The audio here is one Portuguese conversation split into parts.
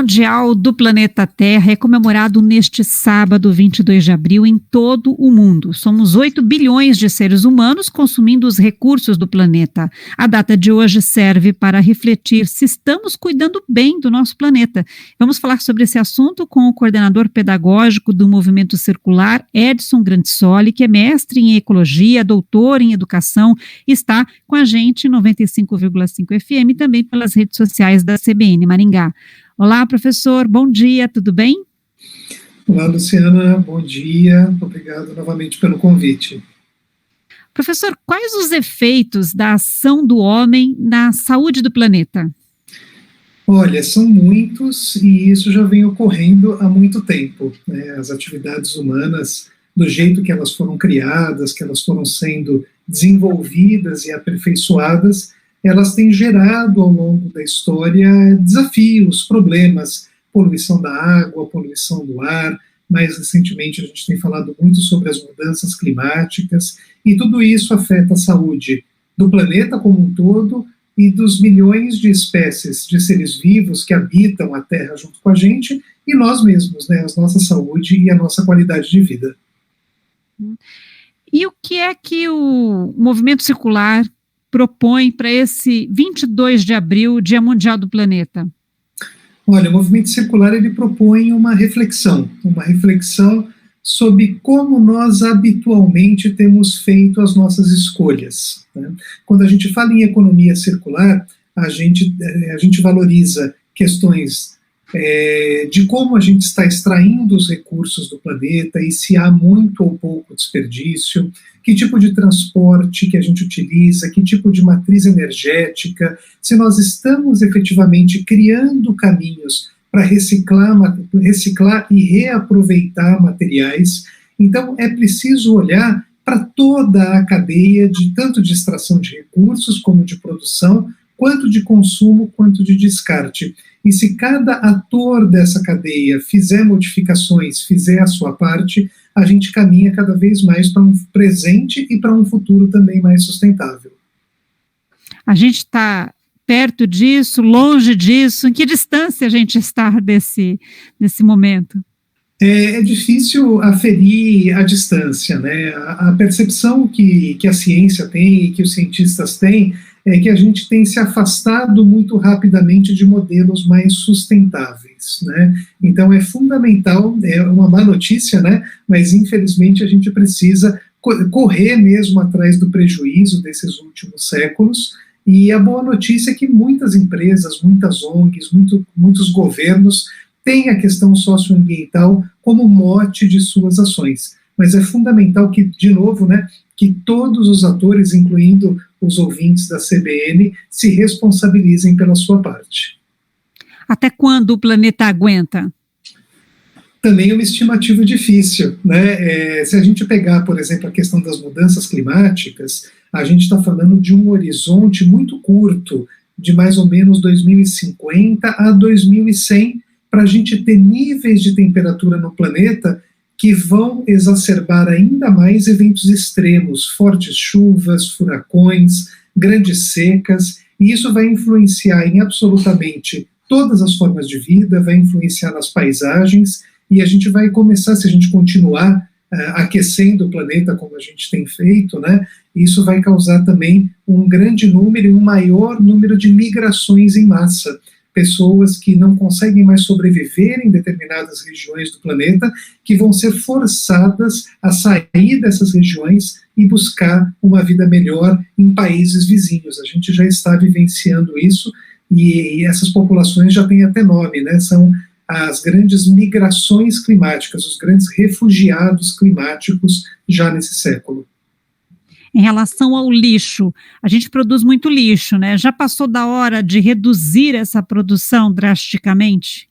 Mundial do Planeta Terra é comemorado neste sábado, 22 de abril, em todo o mundo. Somos 8 bilhões de seres humanos consumindo os recursos do planeta. A data de hoje serve para refletir se estamos cuidando bem do nosso planeta. Vamos falar sobre esse assunto com o coordenador pedagógico do Movimento Circular, Edson Grandissoli, que é mestre em ecologia, doutor em educação, está com a gente em 95,5 FM e também pelas redes sociais da CBN Maringá. Olá, professor, bom dia, tudo bem? Olá, Luciana, bom dia, obrigado novamente pelo convite. Professor, quais os efeitos da ação do homem na saúde do planeta? Olha, são muitos e isso já vem ocorrendo há muito tempo, né? As atividades humanas, do jeito que elas foram criadas, que elas foram sendo desenvolvidas e aperfeiçoadas, elas têm gerado ao longo da história desafios, problemas, poluição da água, poluição do ar. Mais recentemente a gente tem falado muito sobre as mudanças climáticas, e tudo isso afeta a saúde do planeta como um todo e dos milhões de espécies de seres vivos que habitam a Terra junto com a gente, e nós mesmos, né, a nossa saúde e a nossa qualidade de vida. E o que é que o Movimento Circular propõe para esse 22 de abril, Dia Mundial do Planeta? Olha, o Movimento Circular ele propõe uma reflexão sobre como nós habitualmente temos feito as nossas escolhas, né? Quando a gente fala em economia circular, a gente valoriza questões de como a gente está extraindo os recursos do planeta e se há muito ou pouco desperdício, que tipo de transporte que a gente utiliza, que tipo de matriz energética, se nós estamos efetivamente criando caminhos para reciclar e reaproveitar materiais. Então é preciso olhar para toda a cadeia tanto de extração de recursos, como de produção, quanto de consumo, quanto de descarte. E se cada ator dessa cadeia fizer modificações, fizer a sua parte, a gente caminha cada vez mais para um presente e para um futuro também mais sustentável. A gente está perto disso, longe disso? Em que distância a gente está desse momento? É difícil aferir a distância, né? A percepção que a ciência tem e que os cientistas têm é que a gente tem se afastado muito rapidamente de modelos mais sustentáveis, né? Então é fundamental, é uma má notícia, né? Mas infelizmente a gente precisa correr mesmo atrás do prejuízo desses últimos séculos. E a boa notícia é que muitas empresas, muitas ONGs, muitos governos têm a questão socioambiental como mote de suas ações. Mas é fundamental que, de novo, né, que todos os atores, incluindo os ouvintes da CBN, se responsabilizem pela sua parte. Até quando o planeta aguenta? Também é uma estimativa difícil, né? Se a gente pegar, por exemplo, a questão das mudanças climáticas, a gente está falando de um horizonte muito curto, de mais ou menos 2050 a 2100, para a gente ter níveis de temperatura no planeta que vão exacerbar ainda mais eventos extremos, fortes chuvas, furacões, grandes secas, e isso vai influenciar em absolutamente todas as formas de vida, vai influenciar nas paisagens, e a gente vai começar, se a gente continuar aquecendo o planeta como a gente tem feito, né, isso vai causar também um grande número e um maior número de migrações em massa. Pessoas que não conseguem mais sobreviver em determinadas regiões do planeta, que vão ser forçadas a sair dessas regiões e buscar uma vida melhor em países vizinhos. A gente já está vivenciando isso, e essas populações já têm até nome, né? São as grandes migrações climáticas, os grandes refugiados climáticos já nesse século. Em relação ao lixo, a gente produz muito lixo, né? Já passou da hora de reduzir essa produção drasticamente?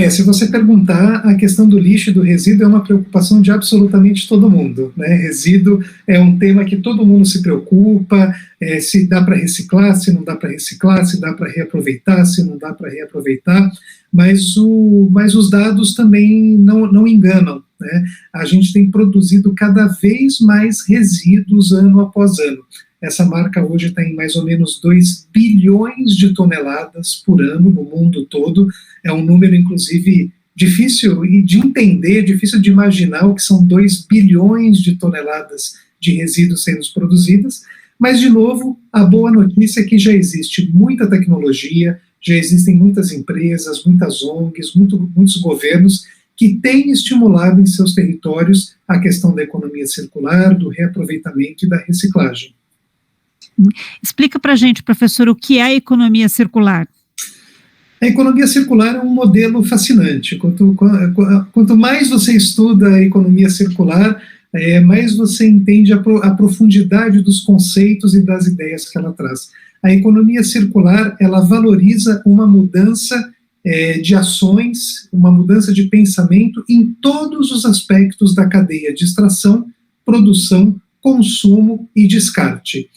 Se você perguntar, a questão do lixo e do resíduo é uma preocupação de absolutamente todo mundo, né? Resíduo é um tema que todo mundo se preocupa, se dá para reciclar, se não dá para reciclar, se dá para reaproveitar, se não dá para reaproveitar, mas os dados também não enganam, né? A gente tem produzido cada vez mais resíduos ano após ano. essa marca hoje está em mais ou menos 2 bilhões de toneladas por ano no mundo todo. É um número, inclusive, difícil de entender, difícil de imaginar o que são 2 bilhões de toneladas de resíduos sendo produzidas. Mas, de novo, a boa notícia é que já existe muita tecnologia, já existem muitas empresas, muitas ONGs, muitos governos que têm estimulado em seus territórios a questão da economia circular, do reaproveitamento e da reciclagem. Explica para a gente, professor, o que é a economia circular? A economia circular é um modelo fascinante. Quanto mais você estuda a economia circular, mais você entende a profundidade dos conceitos e das ideias que ela traz. A economia circular, ela valoriza uma mudança de ações, uma mudança de pensamento em todos os aspectos da cadeia de extração, produção, consumo e descarte.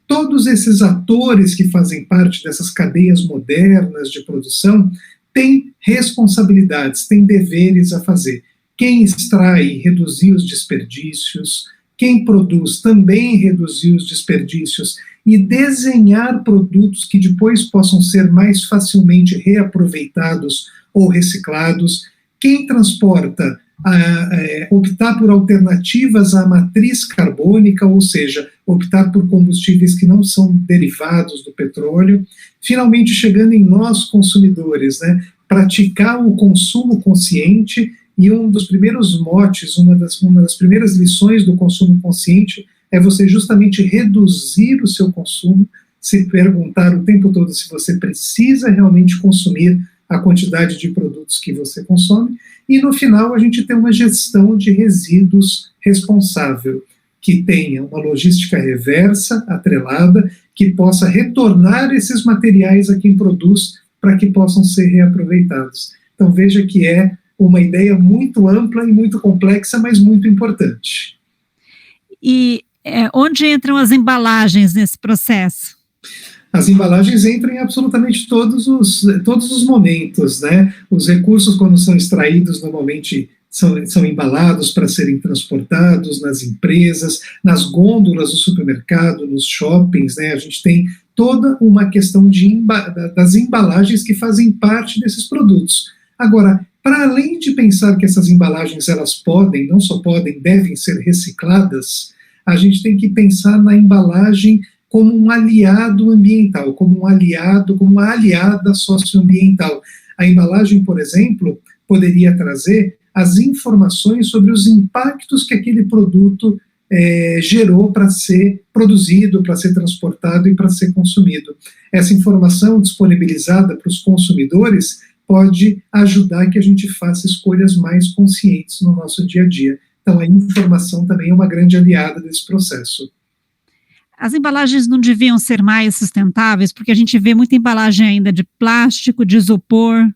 Todos esses atores que fazem parte dessas cadeias modernas de produção têm responsabilidades, têm deveres a fazer. Quem extrai, reduzir os desperdícios, quem produz também reduzir os desperdícios e desenhar produtos que depois possam ser mais facilmente reaproveitados ou reciclados. Quem transporta, optar por alternativas à matriz carbônica, ou seja, optar por combustíveis que não são derivados do petróleo. Finalmente, chegando em nós, consumidores, né, praticar o consumo consciente. E um dos primeiros motes, uma das primeiras lições do consumo consciente é você justamente reduzir o seu consumo, se perguntar o tempo todo se você precisa realmente consumir a quantidade de produtos que você consome, e no final a gente tem uma gestão de resíduos responsável, que tenha uma logística reversa, atrelada, que possa retornar esses materiais a quem produz para que possam ser reaproveitados. Então veja que é uma ideia muito ampla e muito complexa, mas muito importante. E onde entram as embalagens nesse processo? As embalagens entram em absolutamente todos os momentos, né? Os recursos, quando são extraídos, normalmente são embalados para serem transportados nas empresas, nas gôndolas do supermercado, nos shoppings, né? A gente tem toda uma questão das embalagens que fazem parte desses produtos. Agora, para além de pensar que essas embalagens elas podem, não só podem, devem ser recicladas, a gente tem que pensar na embalagem como um aliado ambiental, como uma aliada socioambiental. A embalagem, por exemplo, poderia trazer as informações sobre os impactos que aquele produto gerou para ser produzido, para ser transportado e para ser consumido. Essa informação disponibilizada para os consumidores pode ajudar que a gente faça escolhas mais conscientes no nosso dia a dia. Então, a informação também é uma grande aliada desse processo. As embalagens não deviam ser mais sustentáveis, porque a gente vê muita embalagem ainda de plástico, de isopor.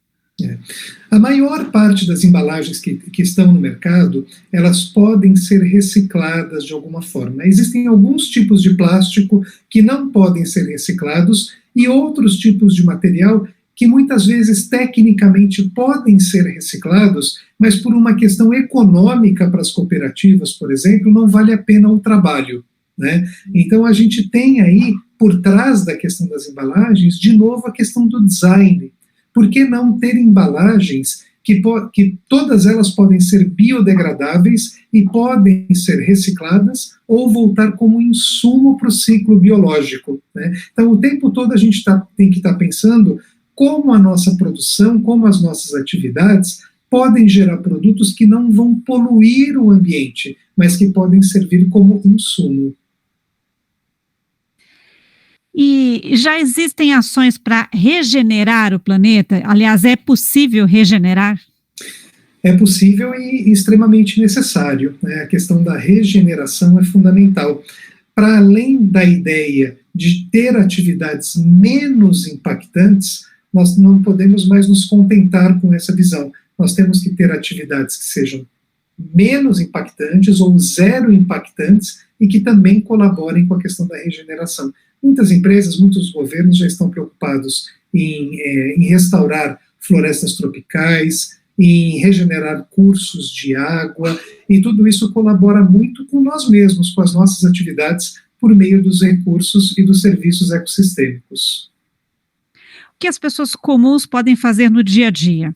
A maior parte das embalagens que estão no mercado, elas podem ser recicladas de alguma forma. Existem alguns tipos de plástico que não podem ser reciclados e outros tipos de material que muitas vezes tecnicamente podem ser reciclados, mas por uma questão econômica para as cooperativas, por exemplo, não vale a pena o trabalho, né? Então a gente tem aí, por trás da questão das embalagens, de novo a questão do design. Por que não ter embalagens que todas elas podem ser biodegradáveis e podem ser recicladas ou voltar como insumo para o ciclo biológico, né? Então o tempo todo a gente tem que estar pensando como a nossa produção, como as nossas atividades podem gerar produtos que não vão poluir o ambiente, mas que podem servir como insumo. E já existem ações para regenerar o planeta? Aliás, é possível regenerar? É possível e extremamente necessário, né? A questão da regeneração é fundamental. Para além da ideia de ter atividades menos impactantes, nós não podemos mais nos contentar com essa visão. Nós temos que ter atividades que sejam menos impactantes ou zero impactantes e que também colaborem com a questão da regeneração. Muitas empresas, muitos governos já estão preocupados em restaurar florestas tropicais, em regenerar cursos de água, e tudo isso colabora muito com nós mesmos, com as nossas atividades por meio dos recursos e dos serviços ecossistêmicos. O que as pessoas comuns podem fazer no dia a dia?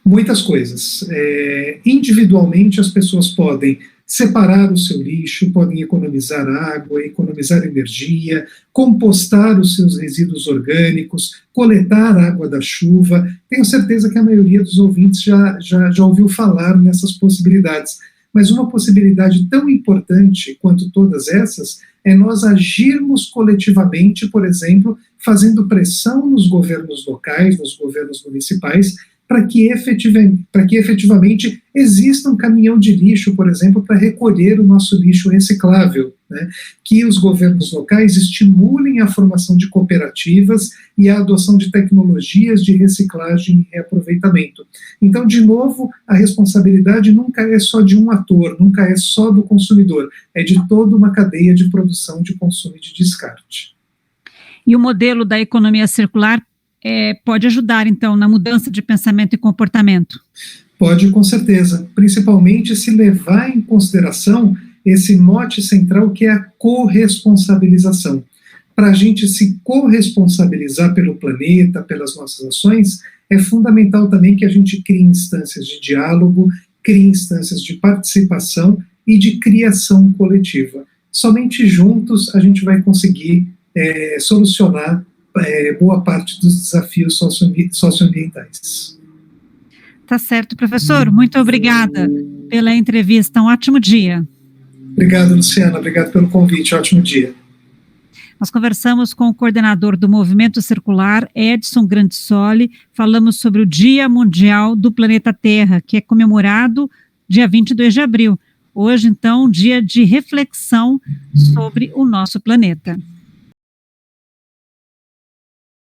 Muitas coisas. Individualmente, as pessoas podem separar o seu lixo, podem economizar água, economizar energia, compostar os seus resíduos orgânicos, coletar água da chuva. Tenho certeza que a maioria dos ouvintes já ouviu falar nessas possibilidades. Mas uma possibilidade tão importante quanto todas essas é nós agirmos coletivamente, por exemplo, fazendo pressão nos governos locais, nos governos municipais, para que efetivamente exista um caminhão de lixo, por exemplo, para recolher o nosso lixo reciclável, né? Que os governos locais estimulem a formação de cooperativas e a adoção de tecnologias de reciclagem e reaproveitamento. Então, de novo, a responsabilidade nunca é só de um ator, nunca é só do consumidor, é de toda uma cadeia de produção, de consumo e de descarte. E o modelo da economia circular pode ajudar, então, na mudança de pensamento e comportamento? Pode, com certeza, principalmente se levar em consideração esse mote central que é a corresponsabilização. Para a gente se corresponsabilizar pelo planeta, pelas nossas ações, é fundamental também que a gente crie instâncias de diálogo, crie instâncias de participação e de criação coletiva. Somente juntos a gente vai conseguir solucionar boa parte dos desafios socioambientais. Tá certo, professor. Muito obrigada pela entrevista. Um ótimo dia. Obrigado, Luciana. Obrigado pelo convite. Ótimo dia. Nós conversamos com o coordenador do Movimento Circular, Edson Grandissoli. Falamos sobre o Dia Mundial do Planeta Terra, que é comemorado dia 22 de abril. Hoje, então, dia de reflexão sobre o nosso planeta.